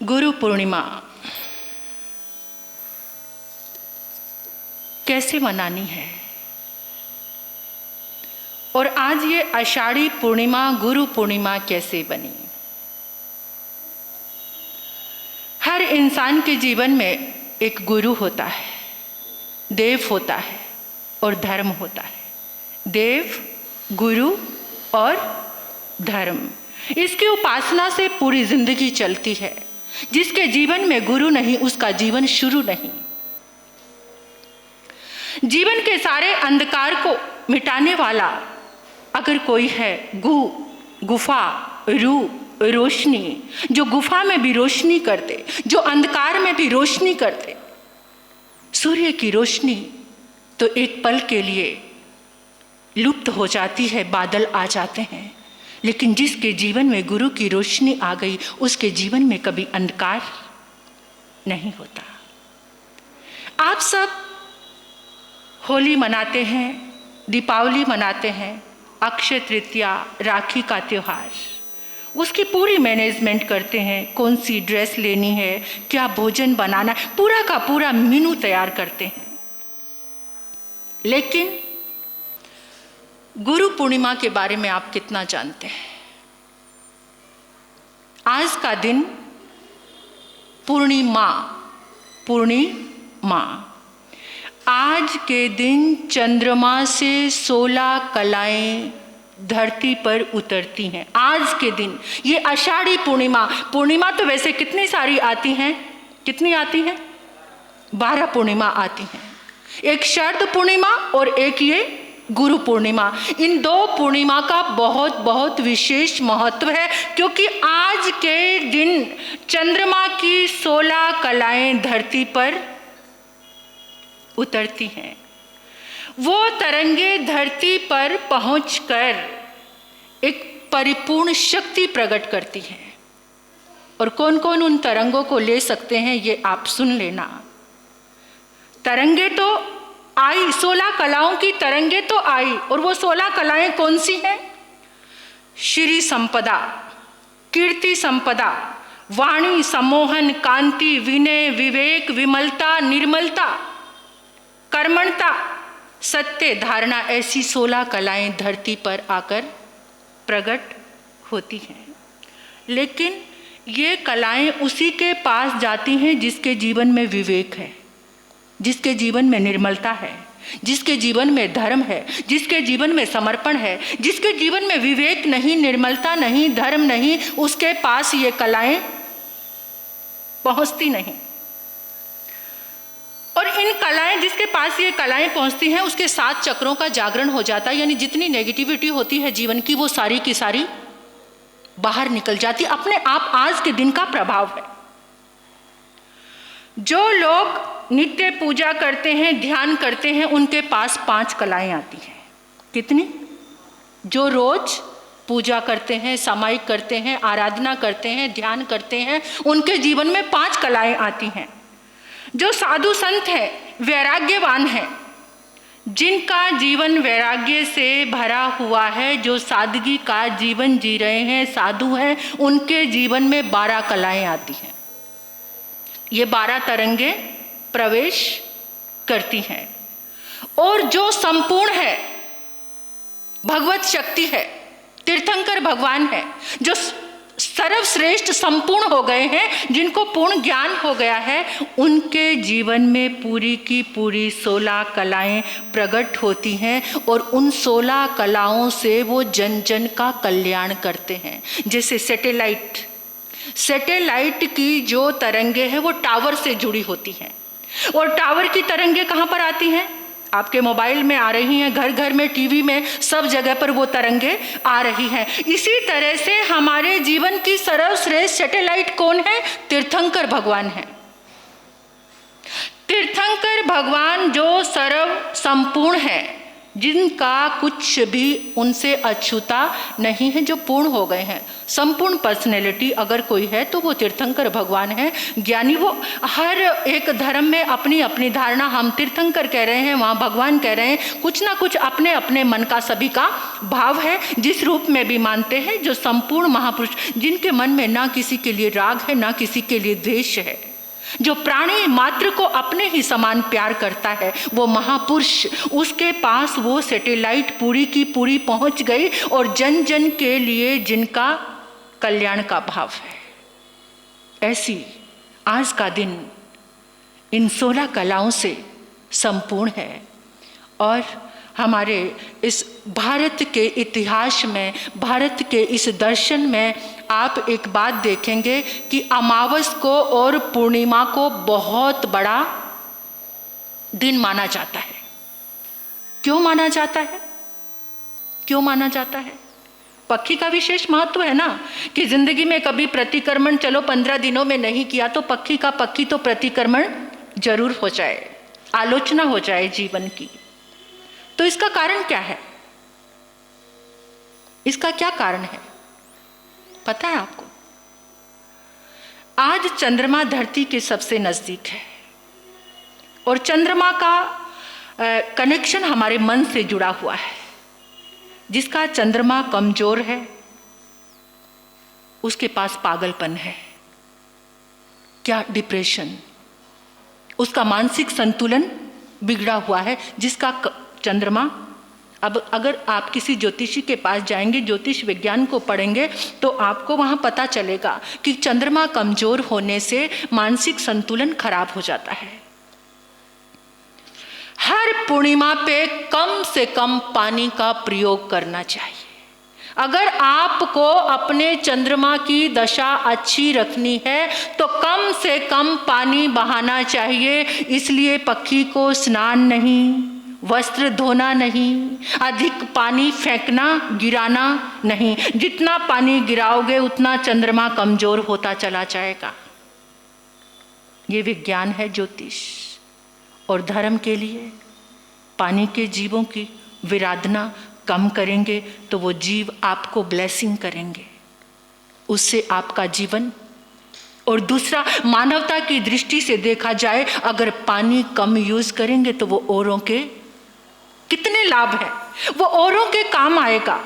गुरु पूर्णिमा कैसे मनानी है, और आज ये आषाढ़ी पूर्णिमा गुरु पूर्णिमा कैसे बनी। हर इंसान के जीवन में एक गुरु होता है, देव होता है और धर्म होता है। देव, गुरु और धर्म, इसकी उपासना से पूरी जिंदगी चलती है। जिसके जीवन में गुरु नहीं उसका जीवन शुरू नहीं। जीवन के सारे अंधकार को मिटाने वाला अगर कोई है, गुफा, रोशनी, जो गुफा में भी रोशनी करते, जो अंधकार में भी रोशनी करते। सूर्य की रोशनी तो एक पल के लिए लुप्त हो जाती है, बादल आ जाते हैं, लेकिन जिसके जीवन में गुरु की रोशनी आ गई उसके जीवन में कभी अंधकार नहीं होता। आप सब होली मनाते हैं, दीपावली मनाते हैं, अक्षय तृतीया, राखी का त्योहार, उसकी पूरी मैनेजमेंट करते हैं। कौन सी ड्रेस लेनी है, क्या भोजन बनाना, पूरा का पूरा मेनू तैयार करते हैं। लेकिन गुरु पूर्णिमा के बारे में आप कितना जानते हैं? आज का दिन पूर्णिमा, आज के दिन चंद्रमा से 16 कलाएं धरती पर उतरती हैं। आज के दिन ये आषाढ़ी पूर्णिमा, पूर्णिमा तो वैसे कितनी सारी आती हैं, कितनी आती हैं? 12 पूर्णिमा आती हैं। एक शरद पूर्णिमा और एक ये गुरु पूर्णिमा। इन दो पूर्णिमा का बहुत बहुत विशेष महत्व है, क्योंकि आज के दिन चंद्रमा की 16 कलाएं धरती पर उतरती हैं। वो तरंगे धरती पर पहुंचकर एक परिपूर्ण शक्ति प्रकट करती हैं। और कौन कौन उन तरंगों को ले सकते हैं ये आप सुन लेना। तरंगे तो आई, 16 कलाओं की तरंगे तो आई, और वो 16 कलाएं कौन सी हैं? श्री संपदा, कीर्ति संपदा, वाणी, सम्मोहन, कांति, विनय, विवेक, विमलता, निर्मलता, कर्मणता, सत्य, धारणा, ऐसी 16 कलाएं धरती पर आकर प्रकट होती हैं। लेकिन ये कलाएं उसी के पास जाती हैं जिसके जीवन में विवेक है, जिसके जीवन में निर्मलता है, जिसके जीवन में धर्म है, जिसके जीवन में समर्पण है। जिसके जीवन में विवेक नहीं, निर्मलता नहीं, धर्म नहीं, उसके पास ये कलाएं पहुंचती नहीं। और इन कलाएं, जिसके पास ये कलाएं पहुंचती हैं उसके 7 चक्रों का जागरण हो जाता है। यानी जितनी नेगेटिविटी होती है जीवन की वो सारी की सारी बाहर निकल जाती। अपने आप आज के दिन का प्रभाव है। जो लोग नित्य पूजा करते हैं, ध्यान करते हैं, उनके पास 5 कलाएं आती हैं। कितनी? जो रोज पूजा करते हैं, सामायिक करते हैं, आराधना करते हैं, ध्यान करते हैं, उनके जीवन में 5 कलाएं आती हैं। जो साधु संत हैं, वैराग्यवान हैं, जिनका जीवन वैराग्य से भरा हुआ है, जो सादगी का जीवन जी रहे हैं, साधु हैं, उनके जीवन में 12 कलाएं आती हैं। ये 12 तरंगे प्रवेश करती हैं। और जो संपूर्ण है, भगवत शक्ति है, तीर्थंकर भगवान है, जो सर्वश्रेष्ठ संपूर्ण हो गए हैं, जिनको पूर्ण ज्ञान हो गया है, उनके जीवन में पूरी की पूरी 16 कलाएं प्रकट होती हैं। और उन 16 कलाओं से वो जन जन का कल्याण करते हैं। जैसे सैटेलाइट की जो तरंगे हैं वो टावर से जुड़ी होती हैं। और टावर की तरंगे कहाँ पर आती हैं? आपके मोबाइल में आ रही हैं, घर घर में, टीवी में, सब जगह पर वो तरंगे आ रही हैं। इसी तरह से हमारे जीवन की सर्वश्रेष्ठ सैटेलाइट कौन है? तीर्थंकर भगवान है। तीर्थंकर भगवान जो सर्व संपूर्ण है, जिनका कुछ भी उनसे अछूता नहीं है, जो पूर्ण हो गए हैं। संपूर्ण पर्सनैलिटी अगर कोई है तो वो तीर्थंकर भगवान है, ज्ञानी। वो हर एक धर्म में अपनी अपनी धारणा, हम तीर्थंकर कह रहे हैं, वहाँ भगवान कह रहे हैं, कुछ ना कुछ अपने अपने मन का सभी का भाव है, जिस रूप में भी मानते हैं। जो संपूर्ण महापुरुष, जिनके मन में ना किसी के लिए राग है ना किसी के लिए द्वेष है, जो प्राणी मात्र को अपने ही समान प्यार करता है, वो महापुरुष, उसके पास वो सैटेलाइट पूरी की पूरी पहुंच गई, और जन जन के लिए जिनका कल्याण का भाव है। ऐसी आज का दिन इन 16 कलाओं से संपूर्ण है। और हमारे इस भारत के इतिहास में, भारत के इस दर्शन में आप एक बात देखेंगे कि अमावस को और पूर्णिमा को बहुत बड़ा दिन माना जाता है। क्यों माना जाता है? क्यों माना जाता है? पक्षी का विशेष महत्व है ना, कि जिंदगी में कभी प्रतिक्रमण चलो 15 दिनों में नहीं किया तो पक्षी तो प्रतिक्रमण जरूर हो जाए, आलोचना हो जाए जीवन की। तो इसका कारण क्या है? इसका क्या कारण है पता है आपको? आज चंद्रमा धरती के सबसे नजदीक है, और चंद्रमा का कनेक्शन हमारे मन से जुड़ा हुआ है। जिसका चंद्रमा कमजोर है उसके पास पागलपन है, क्या डिप्रेशन, उसका मानसिक संतुलन बिगड़ा हुआ है। जिसका चंद्रमा, अब अगर आप किसी ज्योतिषी के पास जाएंगे, ज्योतिष विज्ञान को पढ़ेंगे, तो आपको वहाँ पता चलेगा कि चंद्रमा कमजोर होने से मानसिक संतुलन खराब हो जाता है। हर पूर्णिमा पे कम से कम पानी का प्रयोग करना चाहिए। अगर आपको अपने चंद्रमा की दशा अच्छी रखनी है तो कम से कम पानी बहाना चाहिए। इसलिए पक्षी को स्नान नहीं, वस्त्र धोना नहीं, अधिक पानी फेंकना, गिराना नहीं। जितना पानी गिराओगे उतना चंद्रमा कमजोर होता चला जाएगा। ये विज्ञान है, ज्योतिष। और धर्म के लिए पानी के जीवों की विराधना कम करेंगे तो वो जीव आपको ब्लेसिंग करेंगे, उससे आपका जीवन। और दूसरा, मानवता की दृष्टि से देखा जाए, अगर पानी कम यूज करेंगे तो वो औरों के कितने लाभ है, वो औरों के काम आएगा।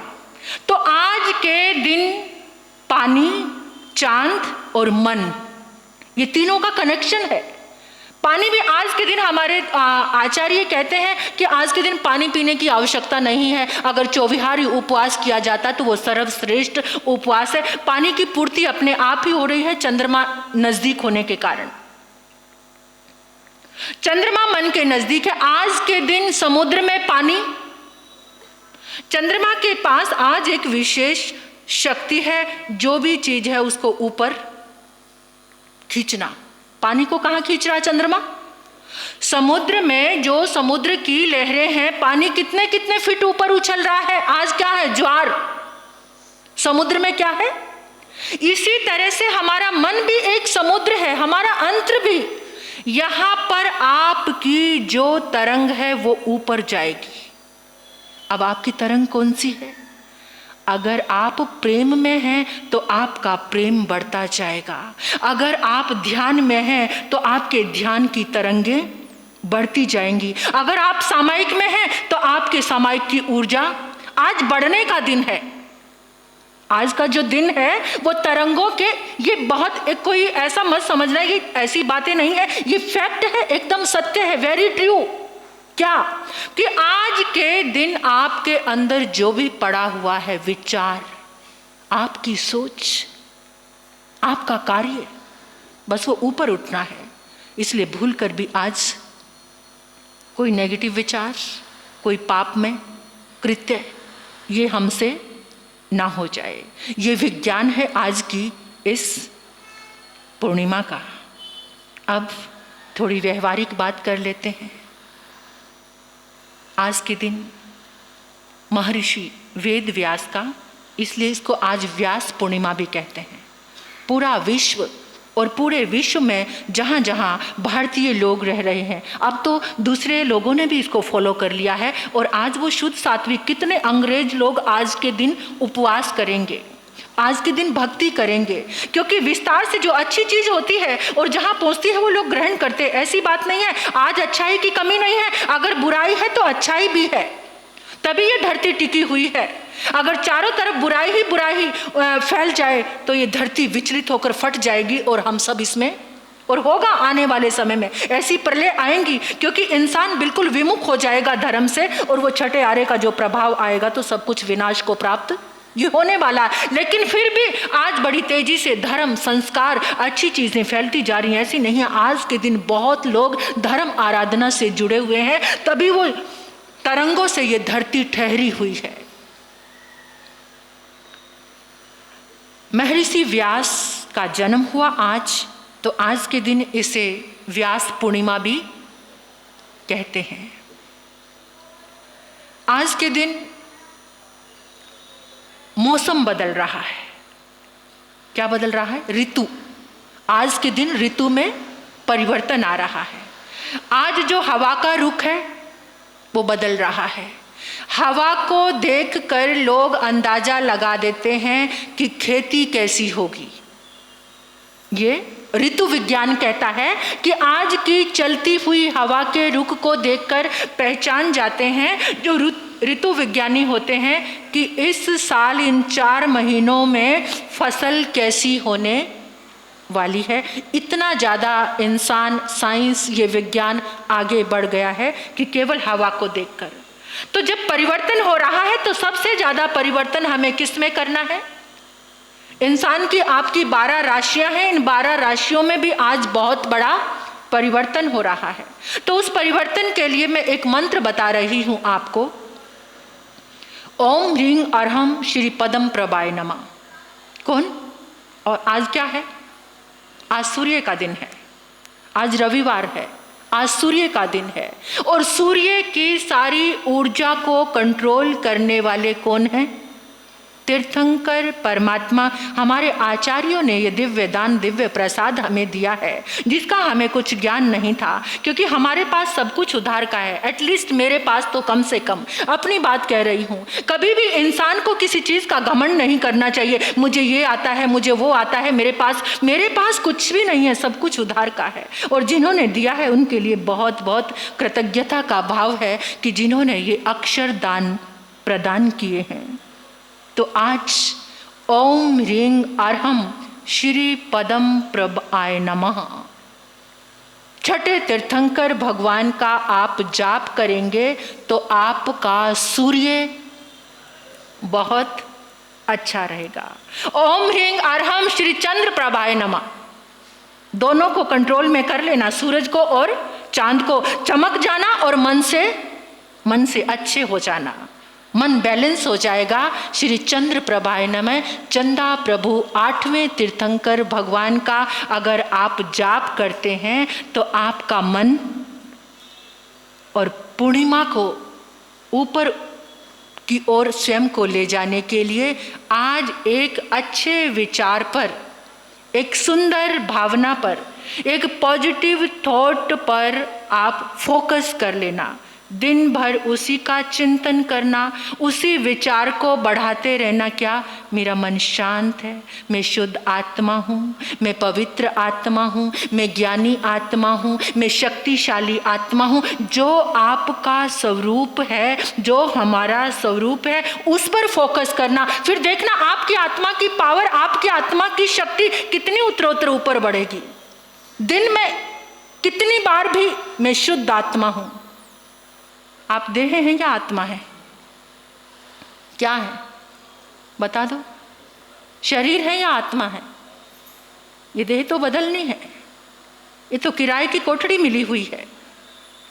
तो आज के दिन पानी, चांद और मन, ये तीनों का कनेक्शन है। पानी भी आज के दिन हमारे आचार्य कहते हैं कि आज के दिन पानी पीने की आवश्यकता नहीं है। अगर चौविहारी उपवास किया जाता तो वो सर्वश्रेष्ठ उपवास है। पानी की पूर्ति अपने आप ही हो रही है चंद्रमा नजदीक होने के कारण। चंद्रमा मन के नजदीक है। आज के दिन समुद्र में पानी, चंद्रमा के पास आज एक विशेष शक्ति है, जो भी चीज है उसको ऊपर खींचना। पानी को कहां खींच रहा है चंद्रमा? समुद्र में जो समुद्र की लहरें हैं, पानी कितने कितने फीट ऊपर उछल रहा है। आज क्या है? ज्वार। समुद्र में क्या है? इसी तरह से हमारा मन भी एक समुद्र है, हमारा अंतर भी। यहां पर आपकी जो तरंग है वो ऊपर जाएगी। अब आपकी तरंग कौन सी है? अगर आप प्रेम में हैं तो आपका प्रेम बढ़ता जाएगा। अगर आप ध्यान में हैं तो आपके ध्यान की तरंगें बढ़ती जाएंगी। अगर आप सामायिक में हैं तो आपके सामायिक की ऊर्जा, आज बढ़ने का दिन है। आज का जो दिन है वो तरंगों के, ये बहुत एक कोई ऐसा मत समझना, ये ऐसी बातें नहीं है, ये फैक्ट है, एकदम सत्य है, वेरी ट्रू। क्या? कि आज के दिन आपके अंदर जो भी पड़ा हुआ है विचार, आपकी सोच, आपका कार्य, बस वो ऊपर उठना है। इसलिए भूल कर भी आज कोई नेगेटिव विचार, कोई पाप में कृत्य, ये हमसे ना हो जाए। ये विज्ञान है आज की इस पूर्णिमा का। अब थोड़ी व्यवहारिक बात कर लेते हैं। आज के दिन महर्षि वेद व्यास का, इसलिए इसको आज व्यास पूर्णिमा भी कहते हैं। पूरा विश्व और पूरे विश्व में जहाँ जहाँ भारतीय लोग रह रहे हैं, अब तो दूसरे लोगों ने भी इसको फॉलो कर लिया है। और आज वो शुद्ध सात्विक, कितने अंग्रेज लोग आज के दिन उपवास करेंगे, आज के दिन भक्ति करेंगे, क्योंकि विस्तार से जो अच्छी चीज होती है और जहाँ पहुँचती है वो लोग ग्रहण करते हैं। ऐसी बात नहीं है आज अच्छाई की कमी नहीं है, अगर बुराई है तो अच्छाई भी है, तभी ये धरती टिकी हुई है। अगर चारों तरफ बुराई ही बुराई फैल जाए तो ये धरती विचलित होकर फट जाएगी और हम सब इसमें, और होगा आने वाले समय में ऐसी प्रलय आएंगी, क्योंकि इंसान बिल्कुल विमुख हो जाएगा धर्म से, और वो छठे आरे का जो प्रभाव आएगा तो सब कुछ विनाश को प्राप्त ये होने वाला है। लेकिन फिर भी आज बड़ी तेजी से धर्म, संस्कार, अच्छी चीजें फैलती जा रही हैं। ऐसी नहीं है, आज के दिन बहुत लोग धर्म आराधना से जुड़े हुए हैं, तभी वो तरंगों से ये धरती ठहरी हुई है। महर्षि व्यास का जन्म हुआ आज, तो आज के दिन इसे व्यास पूर्णिमा भी कहते हैं। आज के दिन मौसम बदल रहा है। क्या बदल रहा है? ऋतु। आज के दिन ऋतु में परिवर्तन आ रहा है। आज जो हवा का रुख है वो बदल रहा है। हवा को देखकर लोग अंदाजा लगा देते हैं कि खेती कैसी होगी। ये ऋतु विज्ञान कहता है कि आज की चलती हुई हवा के रुख को देखकर पहचान जाते हैं जो ऋतु विज्ञानी होते हैं कि इस साल इन 4 महीनों में फसल कैसी होने वाली है। इतना ज़्यादा इंसान, साइंस, ये विज्ञान आगे बढ़ गया है कि केवल हवा को देखकर। तो जब परिवर्तन हो रहा है तो सबसे ज़्यादा परिवर्तन हमें किस में करना है? इंसान की आपकी 12 राशियां हैं, इन 12 राशियों में भी आज बहुत बड़ा परिवर्तन हो रहा है। तो उस परिवर्तन के लिए मैं एक मंत्र बता रही हूं आपको। ओम ह्रीं अर्हम श्री पदम प्रभाय नमः। कौन? और आज क्या है? आज सूर्य का दिन है, आज रविवार है, आज सूर्य का दिन है। और सूर्य की सारी ऊर्जा को कंट्रोल करने वाले कौन हैं? तीर्थंकर परमात्मा। हमारे आचार्यों ने ये दिव्य दान, दिव्य प्रसाद हमें दिया है, जिसका हमें कुछ ज्ञान नहीं था, क्योंकि हमारे पास सब कुछ उधार का है। एटलीस्ट मेरे पास तो कम से कम, अपनी बात कह रही हूँ। कभी भी इंसान को किसी चीज़ का घमंड नहीं करना चाहिए, मुझे ये आता है, मुझे वो आता है, मेरे पास कुछ भी नहीं है, सब कुछ उधार का है। और जिन्होंने दिया है उनके लिए बहुत बहुत कृतज्ञता का भाव है कि जिन्होंने ये अक्षर दान प्रदान किए हैं। तो आज ओम ह्रीं अर्हम श्री पदम प्रभाय नमः, छठे तीर्थंकर भगवान का आप जाप करेंगे तो आपका सूर्य बहुत अच्छा रहेगा। ओम ह्रीं अर्हम श्री चंद्र प्रभाय नमः, दोनों को कंट्रोल में कर लेना, सूरज को और चांद को। चमक जाना और मन से अच्छे हो जाना, मन बैलेंस हो जाएगा। श्री चंद्र प्रभाय नमः, चंदा प्रभु 8वें तीर्थंकर भगवान का अगर आप जाप करते हैं तो आपका मन और पूर्णिमा को ऊपर की ओर स्वयं को ले जाने के लिए आज एक अच्छे विचार पर, एक सुंदर भावना पर, एक पॉजिटिव थॉट पर आप फोकस कर लेना। दिन भर उसी का चिंतन करना, उसी विचार को बढ़ाते रहना। क्या? मेरा मन शांत है, मैं शुद्ध आत्मा हूँ, मैं पवित्र आत्मा हूँ, मैं ज्ञानी आत्मा हूँ, मैं शक्तिशाली आत्मा हूँ। जो आपका स्वरूप है, जो हमारा स्वरूप है, उस पर फोकस करना। फिर देखना आपकी आत्मा की पावर, आपकी आत्मा की शक्ति कितनी उत्तरोत्तर ऊपर बढ़ेगी। दिन में कितनी बार भी मैं शुद्ध आत्मा हूँ। आप देह हैं या आत्मा है? क्या है? बता दो। शरीर है या आत्मा है? ये देह तो बदलनी है, ये तो किराए की कोठरी मिली हुई है।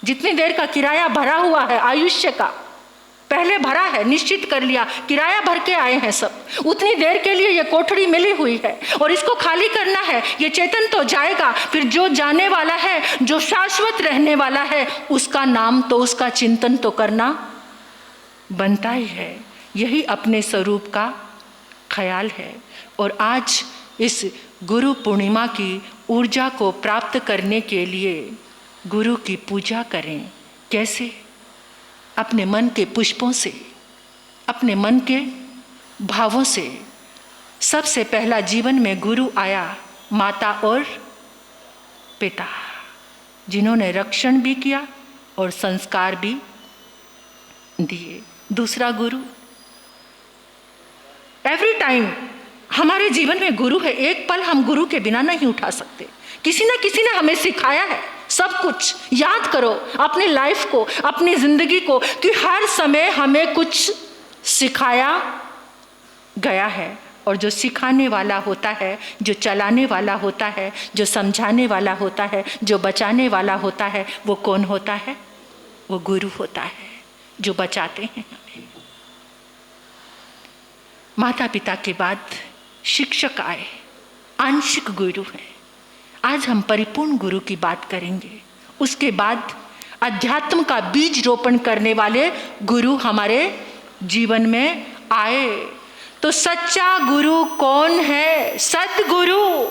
जितनी देर का किराया भरा हुआ है आयुष्य का, पहले भरा है, निश्चित कर लिया, किराया भर के आए हैं सब, उतनी देर के लिए ये कोठरी मिली हुई है और इसको खाली करना है। ये चेतन तो जाएगा, फिर जो जाने वाला है, जो शाश्वत रहने वाला है, उसका नाम तो, उसका चिंतन तो करना बनता ही है। यही अपने स्वरूप का ख्याल है। और आज इस गुरु पूर्णिमा की ऊर्जा को प्राप्त करने के लिए गुरु की पूजा करें। कैसे? अपने मन के पुष्पों से, अपने मन के भावों से। सबसे पहला जीवन में गुरु आया, माता और पिता, जिन्होंने रक्षण भी किया और संस्कार भी दिए। दूसरा गुरु। एवरी टाइम हमारे जीवन में गुरु है। एक पल हम गुरु के बिना नहीं उठा सकते। किसी ना किसी ने हमें सिखाया है सब कुछ। याद करो अपनी लाइफ को, अपनी जिंदगी को, कि हर समय हमें कुछ सिखाया गया है। और जो सिखाने वाला होता है, जो चलाने वाला होता है, जो समझाने वाला होता है, जो बचाने वाला होता है, वो कौन होता है? वो गुरु होता है, जो बचाते हैं हमें। माता पिता के बाद शिक्षक आए, आंशिक गुरु हैं। आज हम परिपूर्ण गुरु की बात करेंगे। उसके बाद अध्यात्म का बीज रोपण करने वाले गुरु हमारे जीवन में आए। तो सच्चा गुरु कौन है? सद्गुरु,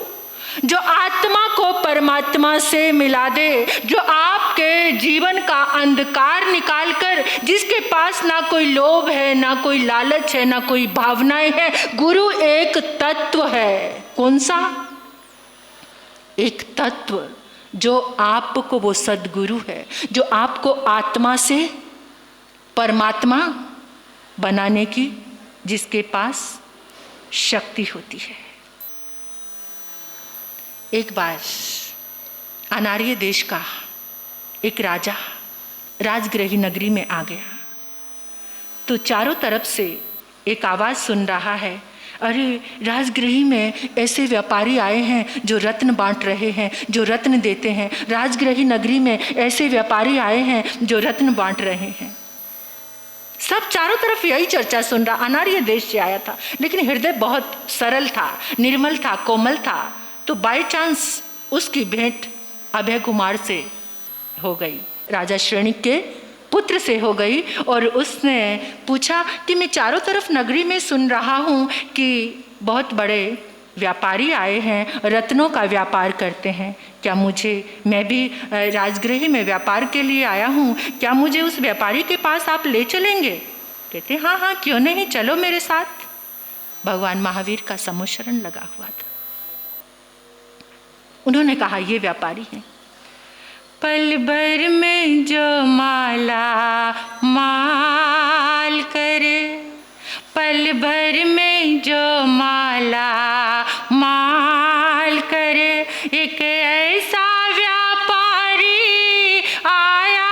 जो आत्मा को परमात्मा से मिला दे, जो आपके जीवन का अंधकार निकालकर, जिसके पास ना कोई लोभ है, ना कोई लालच है, ना कोई भावनाएं है। गुरु एक तत्व है। कौन सा? एक तत्व जो आपको, वो सद्गुरु है जो आपको आत्मा से परमात्मा बनाने की, जिसके पास शक्ति होती है। एक बार अनार्य देश का एक राजा राजगृही नगरी में आ गया। तो चारों तरफ से एक आवाज़ सुन रहा है, अरे राजगृही में ऐसे व्यापारी आए हैं जो रत्न बांट रहे हैं, जो रत्न देते हैं। राजगृही नगरी में ऐसे व्यापारी आए हैं जो रत्न बांट रहे हैं। सब चारों तरफ यही चर्चा सुन रहा। अनार्य देश से आया था, लेकिन हृदय बहुत सरल था, निर्मल था, कोमल था। तो बाय चांस उसकी भेंट अभय कुमार से हो गई, राजा श्रेणिक के पुत्र से हो गई। और उसने पूछा कि मैं चारों तरफ नगरी में सुन रहा हूँ कि बहुत बड़े व्यापारी आए हैं, रत्नों का व्यापार करते हैं। क्या मैं भी राजगृह में व्यापार के लिए आया हूँ, क्या मुझे उस व्यापारी के पास आप ले चलेंगे? कहते हाँ हाँ क्यों नहीं, चलो मेरे साथ। भगवान महावीर का समुशरण लगा हुआ था। उन्होंने कहा ये व्यापारी हैं। पल भर में जो माला माल करे, पल भर में जो माला माल करे, एक ऐसा व्यापारी आया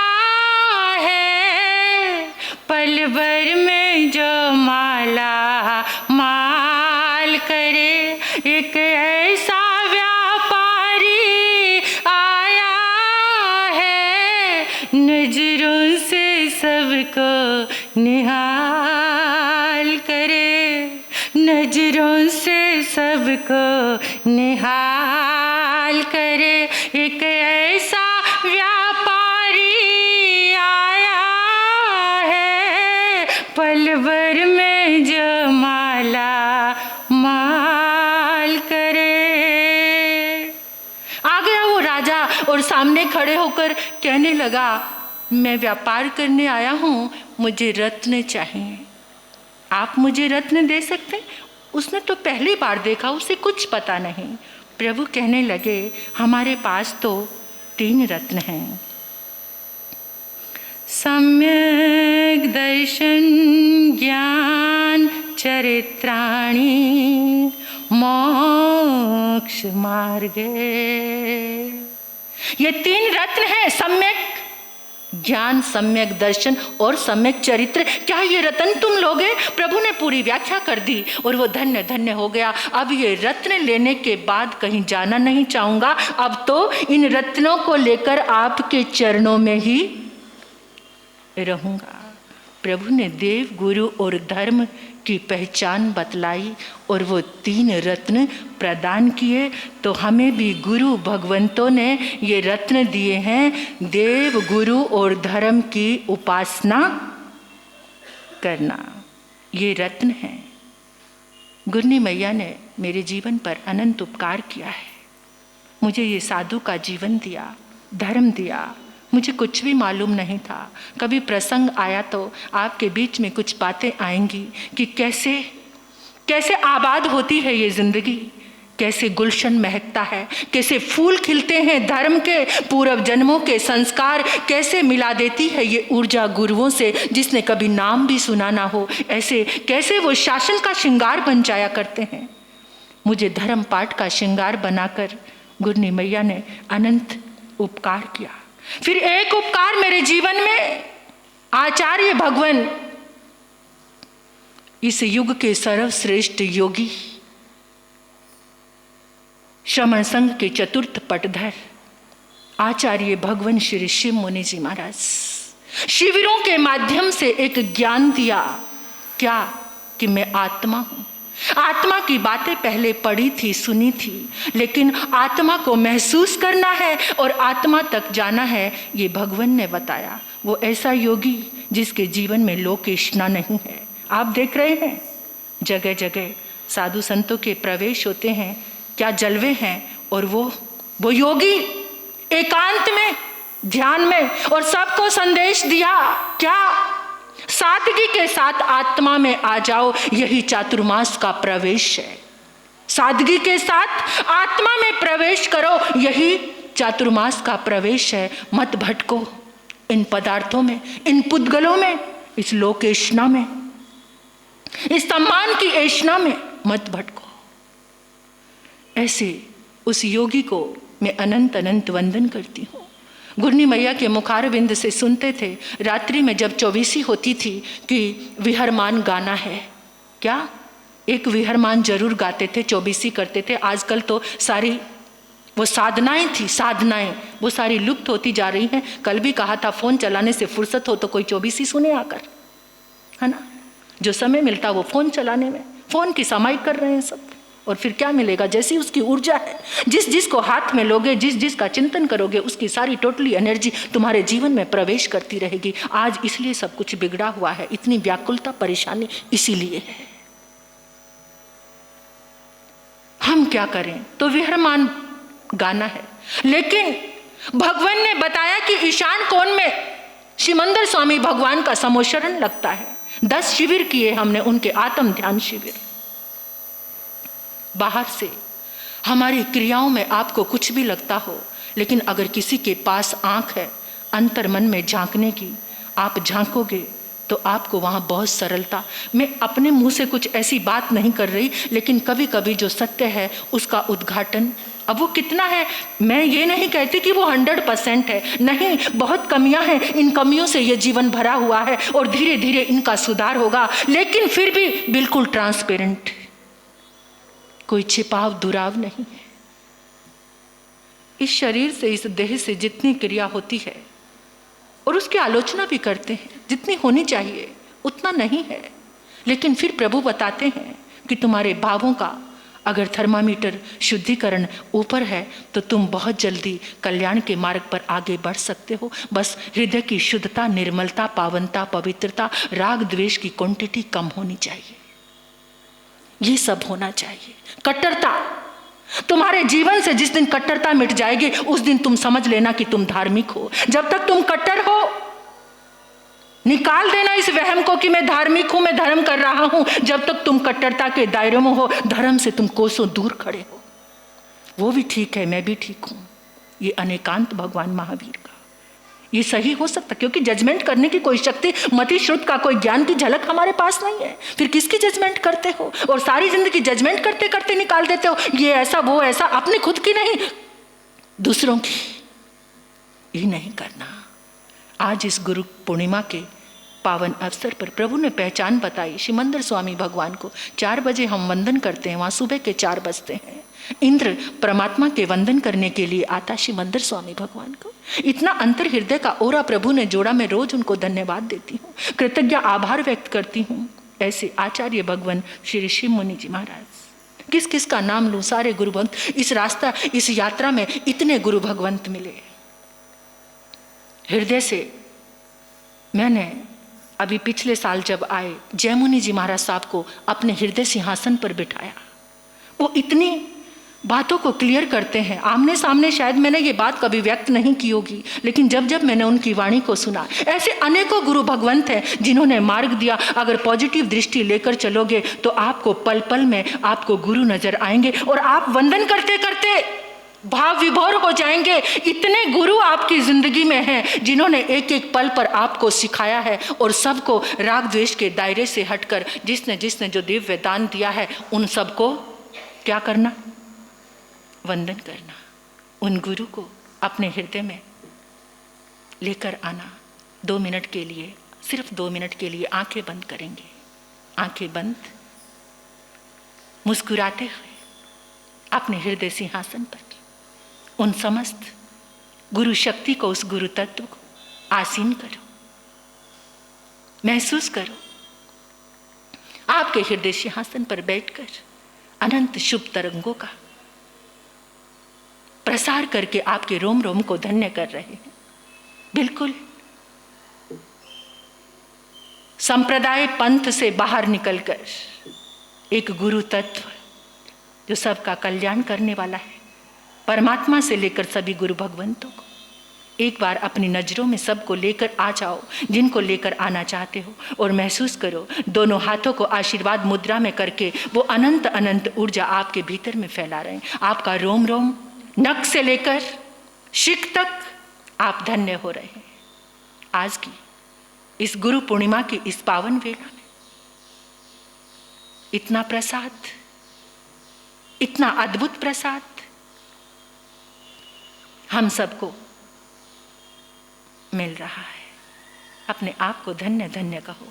है। पल भर में जो माला माल करे, एक ऐसा नजरों से सबको निहाल करे, नजरों से सबको निहाल करे, एक ऐसा व्यापारी आया है। पल भर में जो माला माल करे। आ गया वो राजा और सामने खड़े होकर कहने लगा, मैं व्यापार करने आया हूँ, मुझे रत्न चाहिए, आप मुझे रत्न दे सकते हैं? उसने तो पहली बार देखा, उसे कुछ पता नहीं। प्रभु कहने लगे, हमारे पास तो 3 रत्न हैं। सम्यक दर्शन ज्ञान चरित्राणि मोक्ष मार्गे। ये 3 रत्न हैं, सम्यक ज्ञान, सम्यक दर्शन और सम्यक चरित्र। क्या ये रत्न तुम लोगे? प्रभु ने पूरी व्याख्या कर दी और वो धन्य धन्य हो गया। अब ये रत्न लेने के बाद कहीं जाना नहीं चाहूँगा, अब तो इन रत्नों को लेकर आपके चरणों में ही रहूँगा। प्रभु ने देव, गुरु और धर्म की पहचान बतलाई और वो 3 रत्न प्रदान किए। तो हमें भी गुरु भगवंतों ने ये रत्न दिए हैं, देव, गुरु और धर्म की उपासना करना। ये रत्न हैं। गुरनी मैया ने मेरे जीवन पर अनंत उपकार किया है। मुझे ये साधु का जीवन दिया, धर्म दिया। मुझे कुछ भी मालूम नहीं था। कभी प्रसंग आया तो आपके बीच में कुछ बातें आएंगी कि कैसे कैसे आबाद होती है ये जिंदगी, कैसे गुलशन महकता है, कैसे फूल खिलते हैं धर्म के, पूर्व जन्मों के संस्कार कैसे मिला देती है ये ऊर्जा गुरुओं से जिसने कभी नाम भी सुना ना हो। ऐसे कैसे वो शासन का श्रृंगार बन जाया करते हैं। मुझे धर्म पाठ का श्रृंगार बनाकर गुरनी मैया ने अनंत उपकार किया। फिर एक उपकार मेरे जीवन में, आचार्य भगवान, इस युग के सर्वश्रेष्ठ योगी, श्रमण संघ के चतुर्थ पटधर आचार्य भगवान श्री शिव मुनि जी महाराज, शिविरों के माध्यम से एक ज्ञान दिया। क्या? कि मैं आत्मा हूं। आत्मा की बातें पहले पढ़ी थी, सुनी थी, लेकिन आत्मा को महसूस करना है और आत्मा तक जाना है, ये भगवान ने बताया। वो ऐसा योगी जिसके जीवन में लोकेशना नहीं है। आप देख रहे हैं जगह जगह साधु संतों के प्रवेश होते हैं, क्या जलवे हैं। और वो योगी एकांत में, ध्यान में, और सबको संदेश दिया क्या? सादगी के साथ आत्मा में आ जाओ, यही चातुर्मास का प्रवेश है। सादगी के साथ आत्मा में प्रवेश करो, यही चातुर्मास का प्रवेश है। मत भटको इन पदार्थों में, इन पुद्गलों में, इस लोकेशना में, इस सम्मान की ऐशना में मत भटको। ऐसे उस योगी को मैं अनंत अनंत वंदन करती हूँ। गुरनी मैया के मुखारविंद से सुनते थे रात्रि में जब चौबीसी होती थी कि विहरमान गाना है। क्या? एक विहरमान जरूर गाते थे, चौबीसी करते थे। आजकल तो सारी वो साधनाएं थी, साधनाएं वो सारी लुप्त होती जा रही हैं। कल भी कहा था फोन चलाने से फुर्सत हो तो कोई चौबीसी सुने आकर, है ना। जो समय मिलता वो फोन चलाने में, फोन की समाई कर रहे हैं सब। और फिर क्या मिलेगा? जैसी उसकी ऊर्जा है, जिस जिस को हाथ में लोगे, जिस जिस का चिंतन करोगे, उसकी सारी टोटली एनर्जी तुम्हारे जीवन में प्रवेश करती रहेगी। आज इसलिए सब कुछ बिगड़ा हुआ है, इतनी व्याकुलता परेशानी इसीलिए है। हम क्या करें? तो विहरमान गाना है। लेकिन भगवान ने बताया कि ईशान कोण में शिमंदर स्वामी भगवान का समोशरण लगता है। 10 शिविर किए हमने, उनके आत्म ध्यान शिविर। बाहर से हमारी क्रियाओं में आपको कुछ भी लगता हो, लेकिन अगर किसी के पास आंख है अंतर मन में झांकने की, आप झांकोगे तो आपको वहाँ बहुत सरलता। मैं अपने मुंह से कुछ ऐसी बात नहीं कर रही, लेकिन कभी कभी जो सत्य है उसका उद्घाटन, अब वो कितना है, मैं ये नहीं कहती कि वो 100% है, नहीं, बहुत कमियां हैं। इन कमियों से ये जीवन भरा हुआ है और धीरे धीरे इनका सुधार होगा, लेकिन फिर भी बिल्कुल ट्रांसपेरेंट, कोई छिपाव दुराव नहीं है। इस शरीर से, इस देह से जितनी क्रिया होती है और उसकी आलोचना भी करते हैं, जितनी होनी चाहिए उतना नहीं है, लेकिन फिर प्रभु बताते हैं कि तुम्हारे भावों का अगर थर्मामीटर शुद्धिकरण ऊपर है तो तुम बहुत जल्दी कल्याण के मार्ग पर आगे बढ़ सकते हो। बस हृदय की शुद्धता, निर्मलता, पावनता, पवित्रता, राग द्वेष की क्वांटिटी कम होनी चाहिए। ये सब होना चाहिए। कट्टरता, तुम्हारे जीवन से जिस दिन कट्टरता मिट जाएगी उस दिन तुम समझ लेना कि तुम धार्मिक हो। जब तक तुम कट्टर हो, निकाल देना इस वहम को कि मैं धार्मिक हूं, मैं धर्म कर रहा हूं। जब तक तुम कट्टरता के दायरे में हो, धर्म से तुम कोसों दूर खड़े हो। वो भी ठीक है, मैं भी ठीक हूं, ये अनेकांत भगवान महावीर का ये सही हो सकता, क्योंकि जजमेंट करने की कोई शक्ति, मति श्रुत का कोई ज्ञान की झलक हमारे पास नहीं है। फिर किसकी जजमेंट करते हो? और सारी जिंदगी जजमेंट करते करते निकाल देते हो, ये ऐसा वो ऐसा, अपने खुद की नहीं दूसरों की। ये नहीं करना। आज इस गुरु पूर्णिमा के पावन अवसर पर प्रभु ने पहचान बताई शिमंदर स्वामी भगवान को। 4 बजे हम वंदन करते हैं, वहाँ सुबह के 4 बजते हैं। इंद्र परमात्मा के वंदन करने के लिए आता शिमंदर स्वामी भगवान को। इतना अंतर हृदय का ओरा प्रभु ने जोड़ा, मैं रोज उनको धन्यवाद देती हूँ, कृतज्ञ आभार व्यक्त करती हूँ। ऐसे आचार्य भगवान श्री शिव मुनि जी महाराज, किस किस का नाम लूँ, सारे गुरु भक्त। इस रास्ता, इस यात्रा में इतने गुरु भगवंत मिले। हृदय से मैंने अभी पिछले साल जब आए, जयमुनि जी महाराज साहब को अपने हृदय सिंहासन पर बिठाया। वो इतनी बातों को क्लियर करते हैं, आमने सामने शायद मैंने ये बात कभी व्यक्त नहीं की होगी, लेकिन जब जब मैंने उनकी वाणी को सुना, ऐसे अनेकों गुरु भगवंत हैं जिन्होंने मार्ग दिया। अगर पॉजिटिव दृष्टि लेकर चलोगे तो आपको पल पल में आपको गुरु नजर आएंगे और आप वंदन करते करते भाव विभोर हो जाएंगे। इतने गुरु आपकी जिंदगी में हैं जिन्होंने एक एक पल पर आपको सिखाया है, और सबको राग द्वेष के दायरे से हटकर जिसने जिसने जो दिव्य दान दिया है उन सबको क्या करना? वंदन करना। उन गुरु को अपने हृदय में लेकर आना। 2 मिनट के लिए, सिर्फ 2 मिनट के लिए आंखें बंद करेंगे। आंखें बंद, मुस्कुराते हुए अपने हृदय सिंहासन पर उन समस्त गुरु शक्ति को, उस गुरु तत्व को आसीन करो, महसूस करो। आपके हृदय सिंहासन पर बैठकर अनंत शुभ तरंगों का प्रसार करके आपके रोम रोम को धन्य कर रहे हैं। बिल्कुल संप्रदाय पंथ से बाहर निकलकर एक गुरु तत्व जो सबका कल्याण करने वाला है, परमात्मा से लेकर सभी गुरु भगवंतों को एक बार अपनी नजरों में सबको लेकर आ जाओ, जिनको लेकर आना चाहते हो, और महसूस करो दोनों हाथों को आशीर्वाद मुद्रा में करके वो अनंत अनंत ऊर्जा आपके भीतर में फैला रहे हैं। आपका रोम रोम, नख से लेकर शिख तक आप धन्य हो रहे हैं। आज की इस गुरु पूर्णिमा की इस पावन वेला में इतना प्रसाद, इतना अद्भुत प्रसाद हम सबको मिल रहा है। अपने आप को धन्य धन्य कहो।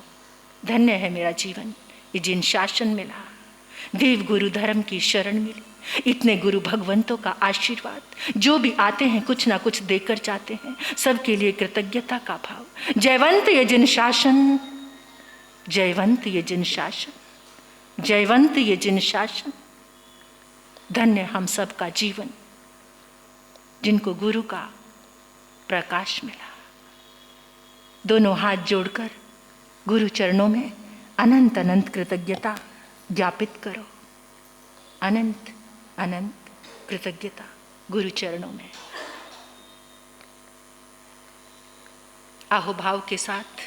धन्य है मेरा जीवन, ये जिन शासन मिला, देव गुरु धर्म की शरण मिली, इतने गुरु भगवंतों का आशीर्वाद, जो भी आते हैं कुछ ना कुछ देकर जाते हैं, सबके लिए कृतज्ञता का भाव। जयवंत ये जिन शासन, जयवंत ये जिन शासन, जयवंत ये जिन शासन। धन्य हम सब का जीवन जिनको गुरु का प्रकाश मिला। दोनों हाथ जोड़कर गुरु चरणों में अनंत अनंत कृतज्ञता ज्ञापित करो। अनंत अनंत कृतज्ञता गुरु चरणों में। आहोभाव के साथ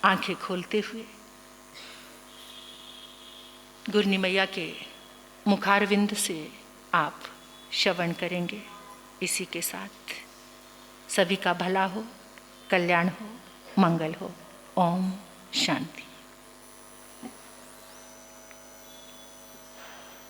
आंखें खोलते हुए गुरनी मैया के मुखारविंद से आप श्रवण करेंगे। इसी के साथ सभी का भला हो, कल्याण हो, मंगल हो। ओम शांति।